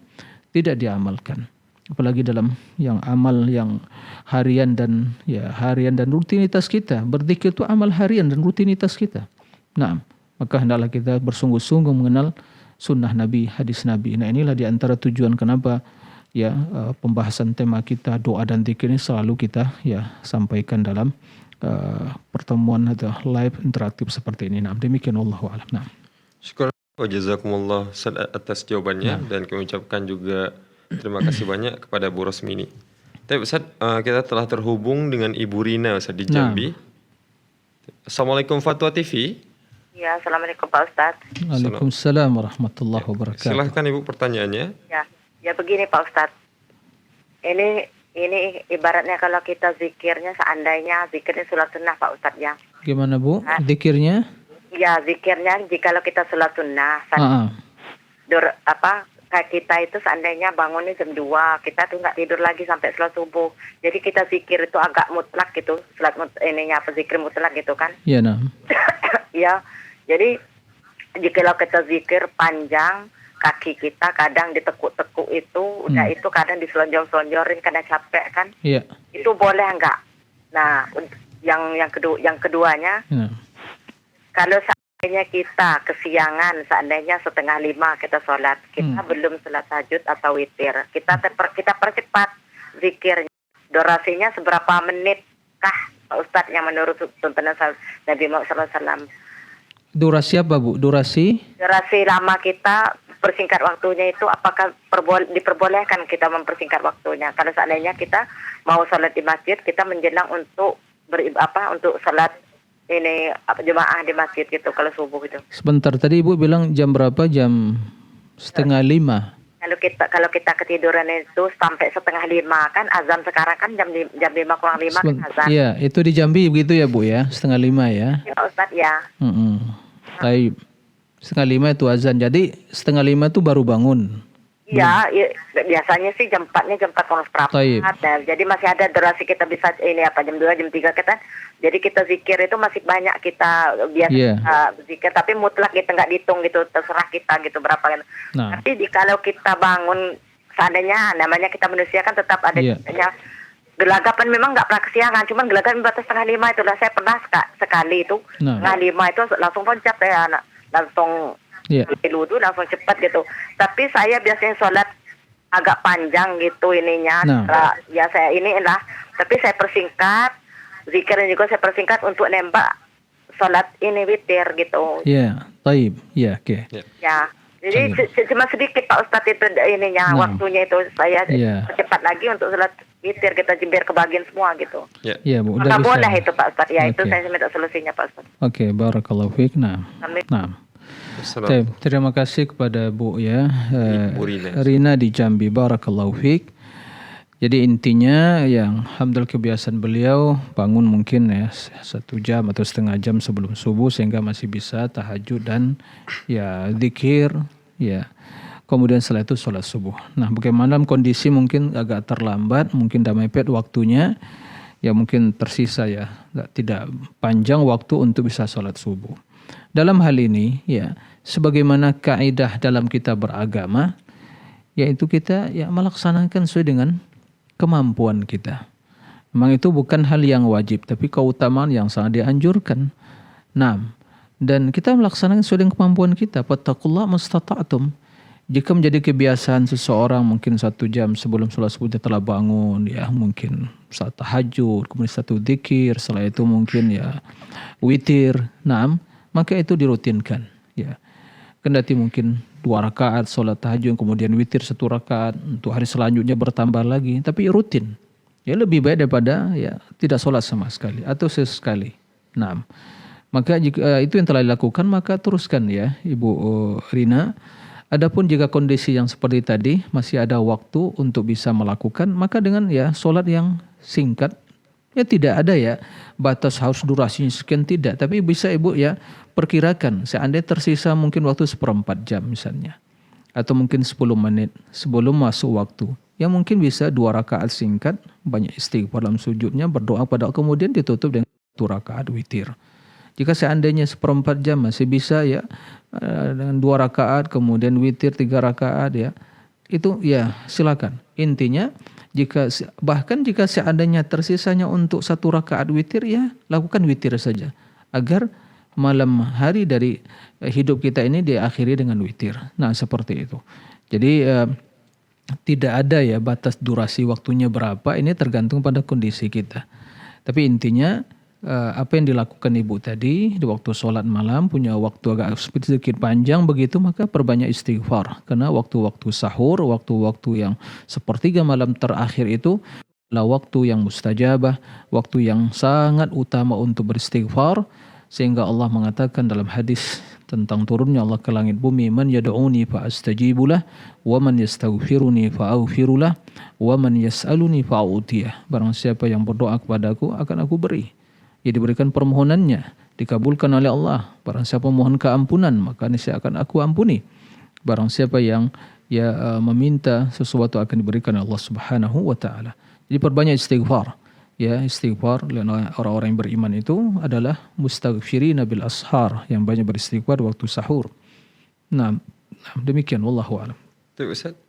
tidak diamalkan. apalagi dalam yang amal yang harian dan rutinitas kita. Berzikir itu amal harian dan rutinitas kita. Nah, maka hendaklah kita bersungguh-sungguh mengenal sunnah Nabi, hadis Nabi. Nah, inilah di antara tujuan kenapa pembahasan tema kita doa dan zikir ini selalu kita sampaikan dalam pertemuan atau live interaktif seperti ini. Nah, demikian wallahu a'lam. Nah. Syukur wa jazakumullah Ustaz atas jawabannya dan kami ucapkan juga terima kasih banyak kepada Bu Rosmini. Tapi Ustaz, kita telah terhubung dengan Ibu Rina Ustaz di Jambi. Assalamualaikum Fatwa TV. Ya, assalamualaikum Pak Ustadz. Waalaikumsalam warahmatullahi wabarakatuh. Silahkan Ibu pertanyaannya. Ya begini Pak Ustadz. Ini ibaratnya kalau kita zikirnya seandainya zikirnya sholat sunnah Pak Ustadz ya. Gimana Bu? Zikirnya? Ya zikirnya jikalau kita sholat sunnah. Kayak kita itu seandainya bangunnya jam 2, kita tuh nggak tidur lagi sampai sholat subuh. Jadi kita zikir itu agak mutlak gitu, zikir mutlak gitu kan? Iya, nah. Ya, jadi jikalau kita zikir panjang, kaki kita kadang ditekuk-tekuk itu, udah itu kadang diselonjor-selonjorin karena capek kan? Iya. Itu boleh nggak? Nah, yang keduanya, kalau seandainya kita kesiangan, seandainya 4:30 kita sholat, kita belum sholat tahajud atau witir, kita percepat zikirnya. Durasinya seberapa menit kah Pak Ustadz yang menurut tuntunan Nabi Muhammad SAW? Durasi apa Bu? Durasi lama kita persingkat waktunya itu apakah diperbolehkan kita mempersingkat waktunya? Kalau seandainya kita mau sholat di masjid, kita menjelang untuk untuk sholat jemaah di masjid gitu kalau subuh itu. Sebentar, tadi Ibu bilang jam berapa? Jam 4:30. Kalau kita ketiduran itu sampai 4:30 kan azan sekarang kan jam 5:05 kan azan. Iya, itu di Jambi begitu ya Bu ya, 4:30 ya. Ya Pak Ustadz ya. Baik. 4:30 itu azan. Jadi 4:30 itu baru bangun. Iya, biasanya sih jam 4:04. Nah, jadi masih ada durasi kita bisa jam 2, jam 3 kita. Jadi kita zikir itu masih banyak kita zikir, tapi mutlak kita nggak dihitung gitu, terserah kita gitu berapa kan. Nah. Tapi kalau kita bangun seandainya namanya kita manusia kan tetap ada gelagapan, memang nggak pernah kesiangan, cuman gelagapan batas 4:30 itu lah saya pernah sekali itu 4:30 itu langsung loncat ya langsung wudu langsung cepat gitu. Tapi saya biasanya sholat agak panjang gitu ininya. Ya saya tapi saya persingkat, zikirnya juga saya persingkat untuk nembak sholat witir gitu. Iya, taib. Iya, oke. Ya. Jadi cuma sedikit Pak Ustadz itu waktunya itu saya cepat lagi untuk sholat witir, kita jember kebagian semua gitu. Iya, Bu. Maka boleh itu Pak Ustadz. Ya, itu saya minta solusinya Pak Ustadz. Oke, barakallahu fiik. Nah. Terima kasih kepada Bu Rina di Jambi, barakallahu fiik. Jadi intinya yang alhamdulillah kebiasaan beliau bangun mungkin 1 jam atau setengah jam sebelum subuh sehingga masih bisa tahajud dan zikir kemudian setelah itu sholat subuh. Nah, bagaimana kondisi mungkin agak terlambat, mungkin dah mepet waktunya, mungkin tersisa tidak panjang waktu untuk bisa sholat subuh. Dalam hal ini sebagaimana kaidah dalam kita beragama, yaitu kita melaksanakan sesuai dengan kemampuan kita. Memang itu bukan hal yang wajib, tapi keutamaan yang sangat dianjurkan. Dan kita melaksanakan sesuai dengan kemampuan kita. Fattaqullaha mastata'tum. Jika menjadi kebiasaan seseorang mungkin 1 jam sebelum sholat subuh dia telah bangun, mungkin saat tahajud, kemudian 1 zikir, setelah itu mungkin witir, maka itu dirutinkan. Kendati mungkin 2 rakaat sholat tahajud, kemudian witir 1 rakaat, untuk hari selanjutnya bertambah lagi, tapi rutin. Lebih baik daripada tidak sholat sama sekali atau sesekali. Maka jika itu yang telah dilakukan, maka teruskan Ibu Rina. Adapun jika kondisi yang seperti tadi masih ada waktu untuk bisa melakukan, maka dengan sholat yang singkat, tidak ada batas harus durasinya sekian, tidak. Tapi bisa Ibu perkirakan seandainya tersisa mungkin waktu 1/4 jam misalnya, atau mungkin 10 menit sebelum masuk waktu, mungkin bisa 2 rakaat singkat, banyak istighfar dalam sujudnya, berdoa pada kemudian ditutup dengan 1 rakaat witir. Jika seandainya 1/4 jam masih bisa dengan 2 rakaat, kemudian witir 3 rakaat itu ya silakan. Intinya bahkan jika seandainya tersisanya untuk 1 rakaat witir, ya lakukan witir saja agar malam hari dari hidup kita ini diakhiri dengan witir. Nah, seperti itu. Jadi tidak ada ya batas durasi waktunya berapa, ini tergantung pada kondisi kita. Tapi intinya apa yang dilakukan ibu tadi di waktu sholat malam, punya waktu agak sedikit panjang begitu, maka perbanyak istighfar. Karena waktu-waktu sahur, waktu-waktu yang sepertiga malam terakhir itu adalah waktu yang mustajabah, waktu yang sangat utama untuk beristighfar. Sehingga Allah mengatakan dalam hadis tentang turunnya Allah ke langit bumi, man yad'uni fa astajibulah, wa man yastaghfiruni fa aghfirulah, wa man yas'aluni fa a'tiyah. Barang siapa yang berdoa kepadaku akan aku beri. Ya, diberikan permohonannya, dikabulkan oleh Allah. Barang siapa mohon keampunan, maka niscaya akan aku ampuni. Barang siapa yang meminta sesuatu akan diberikan oleh Allah Subhanahu wa taala. Jadi perbanyak istighfar. Ya, istighfar, orang-orang yang beriman itu adalah mustaghfirina bil ashar, yang banyak beristighfar waktu sahur. Nah, demikian wallahu a'lam. Tuh Ustaz,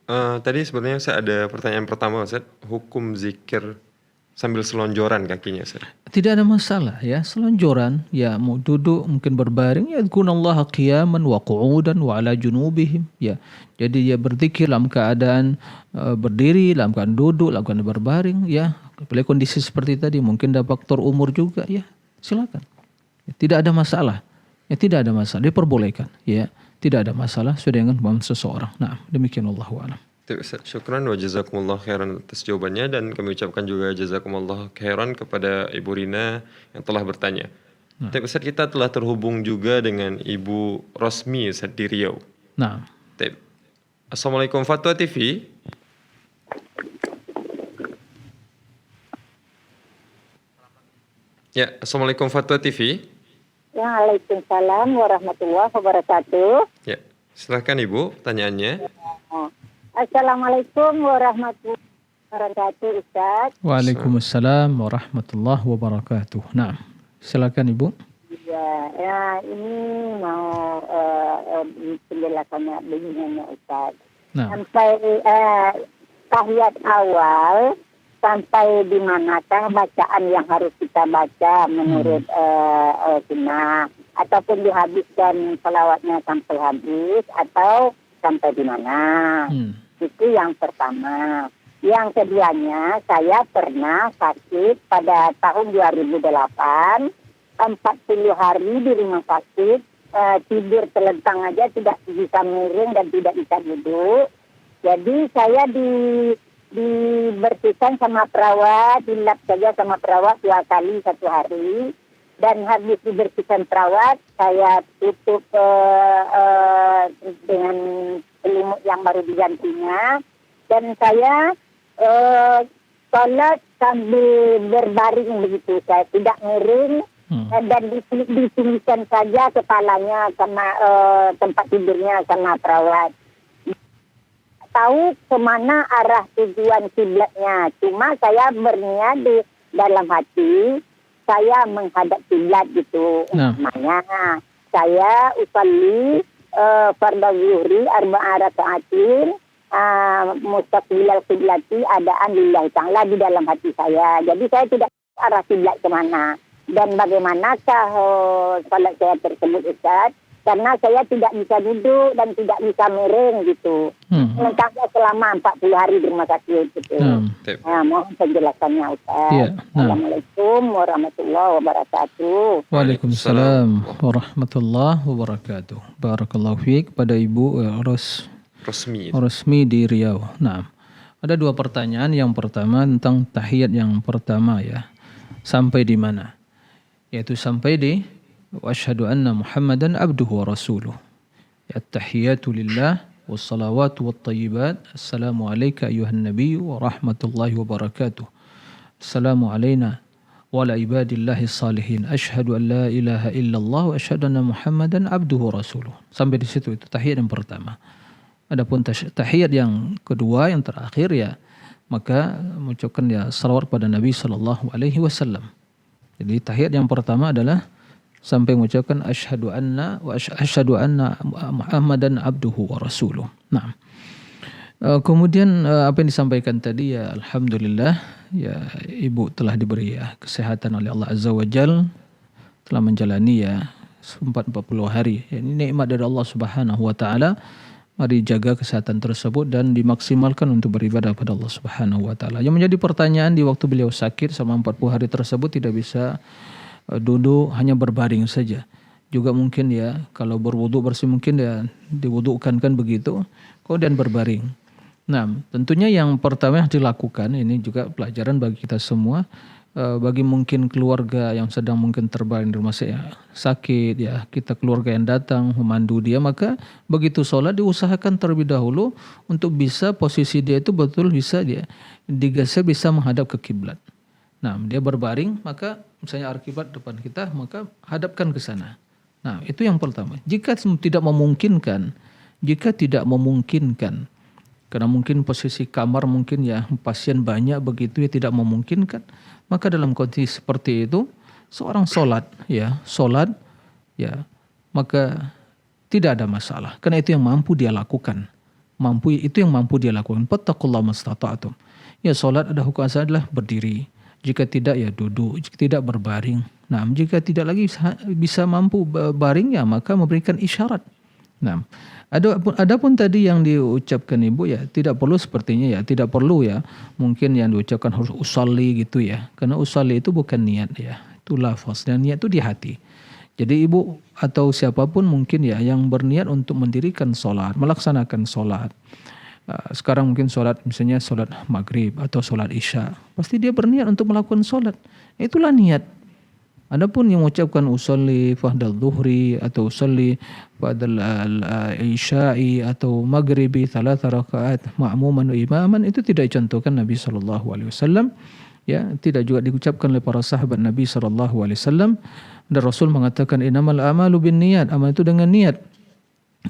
tadi sebenarnya saya ada pertanyaan pertama Ustaz, hukum zikir sambil selonjoran kakinya Ustaz. Tidak ada masalah ya, selonjoran, ya mau duduk mungkin berbaring, ya dzkurullaha qiyaman wa qu'udan wa ala junubihim, ya. Jadi ya berzikir dalam keadaan berdiri, dalam keadaan duduk, dalam keadaan berbaring, ya. Apalagi kondisi seperti tadi, mungkin ada faktor umur juga, ya silakan. Ya, tidak ada masalah. Ya tidak ada masalah, diperbolehkan, ya. Tidak ada masalah sudah dengan pemahaman seseorang. Nah, demikian wallahu a'lam. Syukran wa jazakumullah khairan atas jawabannya, dan kami ucapkan juga jazakumullah khairan kepada Ibu Rina yang telah bertanya. Ustaz, kita telah terhubung juga dengan Ibu Rosmi Ustaz di Riau. Nah. Assalamualaikum Fatwa TV. Ya, Assalamualaikum Fatwa TV. Waalaikumsalam warahmatullahi wabarakatuh. Ya, silakan Ibu, pertanyaannya. Assalamualaikum warahmatullahi wabarakatuh, Ustaz. Waalaikumsalam warahmatullahi wabarakatuh. Nah, silakan Ibu. Ya, ini mau penjelasannya begini Ustaz. Nah. Sampai tahiyat awal, sampai di manakah bacaan yang harus kita baca menurut sunnah, ataupun dihabiskan selawatnya sampai habis, atau sampai di mana? Itu yang pertama. Yang keduanya, saya pernah sakit pada tahun 2008, 40 hari di rumah sakit, tidur telentang aja, tidak bisa miring dan tidak bisa duduk. Jadi saya dibersihkan sama perawat, dilap saja sama perawat 2 kali 1 hari. Dan habis dibersihkan perawat, saya tutup dengan selimut yang baru digantinya. Dan saya sholat sambil berbaring begitu. Saya tidak miring dan ditinggikan saja kepalanya sama tempat tidurnya sama perawat. Tahu kemana arah tujuan kiblatnya. Cuma saya berniat di dalam hati, saya menghadap kiblat gitu. Namanya saya usalli fardhu zuhri 4 rakaatin mustaqbilal qiblati adaan lillahi ta'ala di dalam hati saya. Jadi saya tidak arah kiblat kemana. Dan bagaimanakah salat saya tersebut Ustaz? Karena saya tidak bisa duduk dan tidak bisa miring gitu. Mentangnya selama 40 hari di rumah sakit gitu. Mohon penjelasannya Ustaz. Ya, Assalamualaikum warahmatullahi wabarakatuh. Waalaikumsalam warahmatullahi wabarakatuh. Barakallahu fiik pada Ibu Rosmi di Riau. Nah, ada 2 pertanyaan. Yang pertama tentang tahiyat yang pertama ya. Sampai di mana? Yaitu sampai di wa asyhadu anna Muhammadan abduhu wa rasuluh. At-tahiyatu lillah wassalawatu wattayyibat. Assalamu alayka ayuhan nabiyyu wa rahmatullahi wa barakatuh. Assalamu alayna wa ala ibadillahi salihin. Asyhadu an la ilaha illallah wa asyhadu anna Muhammadan abduhu wa rasuluh. Sampai di situ, itu tahiyat yang pertama. Adapun tahiyat yang kedua, yang terakhir ya, maka mengucapkan ya salawat pada Nabi sallallahu alaihi wasallam. Jadi tahiyat yang pertama adalah sampai mengucapkan asyhadu anna Muhammadan abduhu wa rasuluh. Nah, Kemudian apa yang disampaikan tadi ya alhamdulillah ya ibu telah diberi ya kesehatan oleh Allah Azza wa Jal, telah menjalani ya 40 hari. Ya, ini nikmat dari Allah Subhanahu wa taala. Mari jaga kesehatan tersebut dan dimaksimalkan untuk beribadah pada Allah Subhanahu wa taala. Yang menjadi pertanyaan di waktu beliau sakit selama 40 hari tersebut tidak bisa duduk, hanya berbaring saja. Juga mungkin ya kalau berwudu bersih mungkin ya diwudukan kan begitu, kemudian berbaring. Nah, tentunya yang pertama yang dilakukan ini juga pelajaran bagi kita semua, bagi mungkin keluarga yang sedang mungkin terbaring di rumah sakit ya, kita keluarga yang datang memandu dia, maka begitu sholat diusahakan terlebih dahulu untuk bisa posisi dia itu betul bisa dia digeser bisa menghadap ke kiblat. Nah, dia berbaring maka misalnya kiblat depan kita maka hadapkan ke sana. Nah, itu yang pertama. Jika tidak memungkinkan, karena mungkin posisi kamar mungkin ya pasien banyak begitu ya tidak memungkinkan, maka dalam kondisi seperti itu seorang sholat ya maka tidak ada masalah karena itu yang mampu dia lakukan. Fattaqullaha mastata'tum. Ya sholat ada hukum asal adalah berdiri. Jika tidak ya duduk, jika tidak berbaring. Nah, jika tidak lagi bisa mampu baring ya maka memberikan isyarat. Nah, adapun tadi yang diucapkan ibu ya tidak perlu sepertinya ya, tidak perlu ya mungkin yang diucapkan harus usolli gitu ya, karena usolli itu bukan niat ya, itu lafaz dan niat itu di hati. Jadi ibu atau siapapun mungkin ya yang berniat untuk mendirikan sholat, melaksanakan sholat, sekarang mungkin sholat misalnya sholat maghrib atau sholat isya, pasti dia berniat untuk melakukan sholat, itulah niat. Adapun yang mengucapkan usolli fahdal dhuhri atau usolli fahdal isya'i atau maghribi 3 rakaat ma'muman wa imaman, itu tidak dicontohkan Nabi SAW. Ya, tidak juga diucapkan oleh para sahabat Nabi SAW. Dan Rasul mengatakan innamal a'malu binniyat, amal itu dengan niat.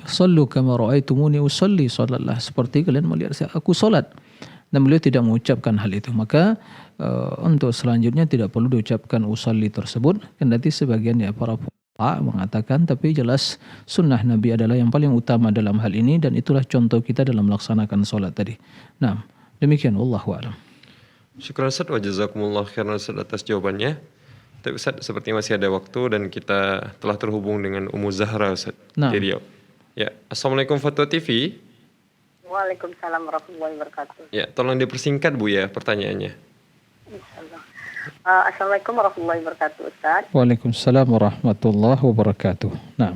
Sallu kama ra'aitumuni usolli, salatlah seperti kalian melihat aku salat. Dan beliau tidak mengucapkan hal itu, maka untuk selanjutnya tidak perlu diucapkan usolli tersebut. Kendati sebagian ya para fuqaha mengatakan, tapi jelas sunnah Nabi adalah yang paling utama dalam hal ini dan itulah contoh kita dalam melaksanakan solat tadi. Nah, demikian wallahu a'lam. Syukran Ustaz wa jazakumullah khairan Ustaz atas jawabannya. Tapi Ustaz seperti masih ada waktu dan kita telah terhubung dengan Ummu Zahra Ustaz di Riau. Ya, Assalamualaikum Fatwa TV. Waalaikumsalam warahmatullahi wabarakatuh. Ya, tolong dipersingkat Bu ya pertanyaannya. Insyaallah. Assalamualaikum warahmatullahi wabarakatuh, Ustaz. Waalaikumsalam warahmatullahi wabarakatuh. Nah.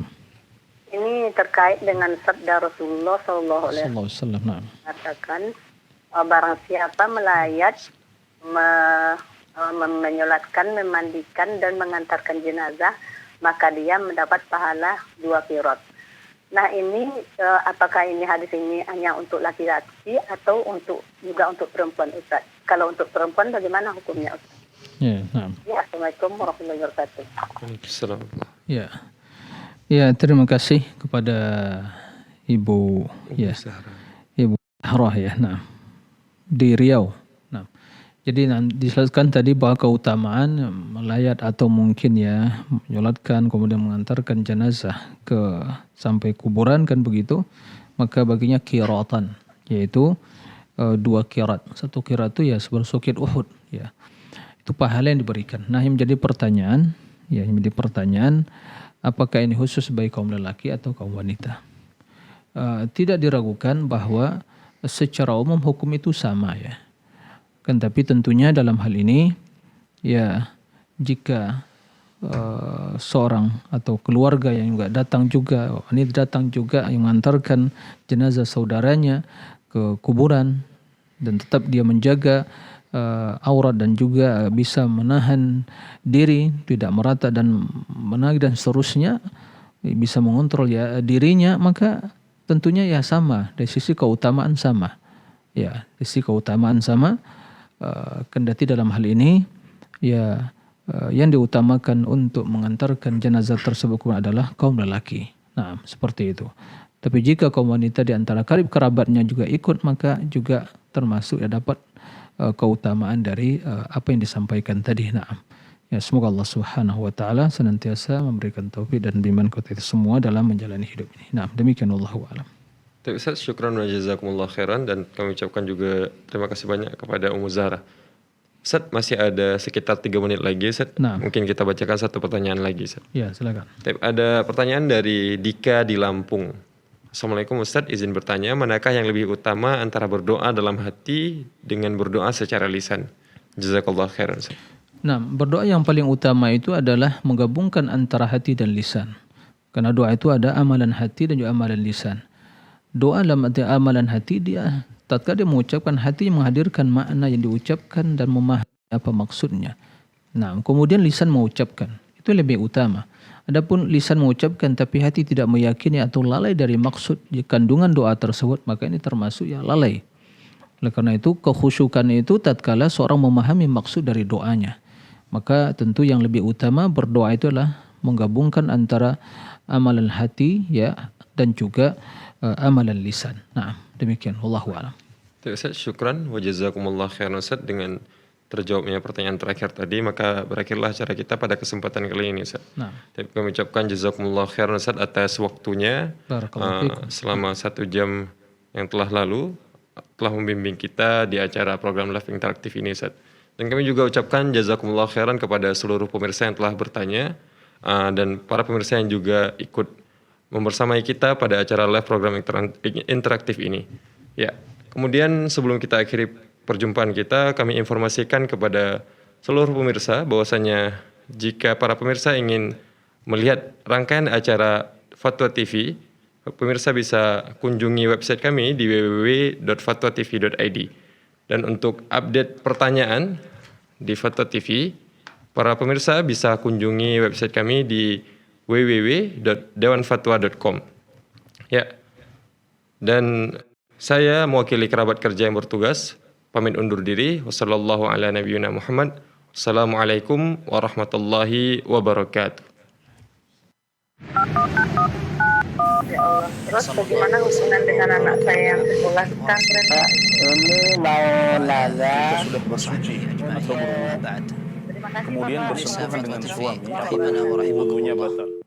Ini terkait dengan sabda Rasulullah sallallahu alaihi wasallam. Mengatakan barang siapa melayat, menyolatkan, memandikan dan mengantarkan jenazah, maka dia mendapat pahala 2 qirat. Nah ini apakah ini hadis ini hanya untuk laki-laki atau juga untuk perempuan, Ustaz? Kalau untuk perempuan bagaimana hukumnya, Ustaz? Ya, nah. Ya, Assalamualaikum warahmatullahi wabarakatuh. Waalaikumsalam. Ya. Ya, terima kasih kepada Ibu Ibu Zahra ya. Nah, di Riau. Nah, jadi dijelaskan tadi bahwa keutamaan melayat atau mungkin ya menyolatkan kemudian mengantarkan jenazah sampai kuburan kan begitu, maka baginya qiratan, yaitu 2 qirat. 1 qirat itu ya sebersukit Uhud ya. Itu pahala yang diberikan. Nah, yang menjadi pertanyaan apakah ini khusus bagi kaum lelaki atau kaum wanita? Tidak diragukan bahwa secara umum hukum itu sama ya. Kan tapi tentunya dalam hal ini ya jika seorang atau keluarga yang juga datang juga, wanita datang juga yang mengantarkan jenazah saudaranya ke kuburan dan tetap dia menjaga aurat dan juga bisa menahan diri, tidak merata dan menagih dan seterusnya, bisa mengontrol ya dirinya, maka tentunya ya sama dari sisi keutamaan sama. Ya, dari sisi keutamaan sama. Kendati dalam hal ini ya yang diutamakan untuk mengantarkan jenazah tersebut adalah kaum lelaki. Nah, seperti itu. Tapi jika kaum wanita di antara karib kerabatnya juga ikut, maka juga termasuk ya dapat keutamaan dari apa yang disampaikan tadi. Nah, ya semoga Allah Subhanahu wa taala senantiasa memberikan taufik dan bimbingan kepada kita semua dalam menjalani hidup ini. Nah, demikian wallahu a'lam. Tapi Ustaz, syukran wa jazakumullah khairan, dan kami ucapkan juga terima kasih banyak kepada Ummu Zahra. Ustaz, masih ada sekitar 3 menit lagi Ustaz. Nah. Mungkin kita bacakan satu pertanyaan lagi Ustaz. Ya, silakan. Ada pertanyaan dari Dika di Lampung. Assalamualaikum Ustaz, izin bertanya, manakah yang lebih utama antara berdoa dalam hati dengan berdoa secara lisan? Jazakallah khairan Ustaz. Nah, berdoa yang paling utama itu adalah menggabungkan antara hati dan lisan. Karena doa itu ada amalan hati dan juga amalan lisan. Doa dalam arti amalan hati, dia tatkala dia mengucapkan, hati menghadirkan makna yang diucapkan dan memahami apa maksudnya. Nah, kemudian lisan mengucapkan, itu lebih utama. Adapun lisan mengucapkan tapi hati tidak meyakini atau lalai dari maksud kandungan doa tersebut, maka ini termasuk ya lalai. Oleh karena itu, kekhusyukan itu tatkala seorang memahami maksud dari doanya. Maka tentu yang lebih utama berdoa itu adalah menggabungkan antara amalan hati ya dan juga amalan lisan. Nah, demikian. Wallahu a'lam. Ustaz, syukran wa jazakumullah khairan Ustaz. Dengan terjawabnya pertanyaan terakhir tadi, maka berakhirlah acara kita pada kesempatan kali ini Ustaz. Nah. Kami ucapkan jazakumullah khairan Ustaz atas waktunya selama 1 jam yang telah lalu, telah membimbing kita di acara program live interaktif ini Ustaz. Dan kami juga ucapkan jazakumullah khairan kepada seluruh pemirsa yang telah bertanya, dan para pemirsa yang juga ikut membersamai kita pada acara live program interaktif ini. Ya, kemudian sebelum kita akhiri perjumpaan kita, kami informasikan kepada seluruh pemirsa bahwasanya jika para pemirsa ingin melihat rangkaian acara Fatwa TV, pemirsa bisa kunjungi website kami di www.fatwatv.id. Dan untuk update pertanyaan di Fatwa TV, para pemirsa bisa kunjungi website kami di www.dewanfatwa.com. Ya. Dan saya mewakili kerabat kerja yang bertugas pamit undur diri. Wassallallahu ala nabiyyina Muhammad. Wassalamualaikum warahmatullahi wabarakatuh. Ya Allah. Terus bagaimana hubungan dengan anak saya yang sekolah di pesantren? Ini mau nanya. Sudah bersuci atau berwudu, kemudian bersentuhan dengan suami, wudunya batal.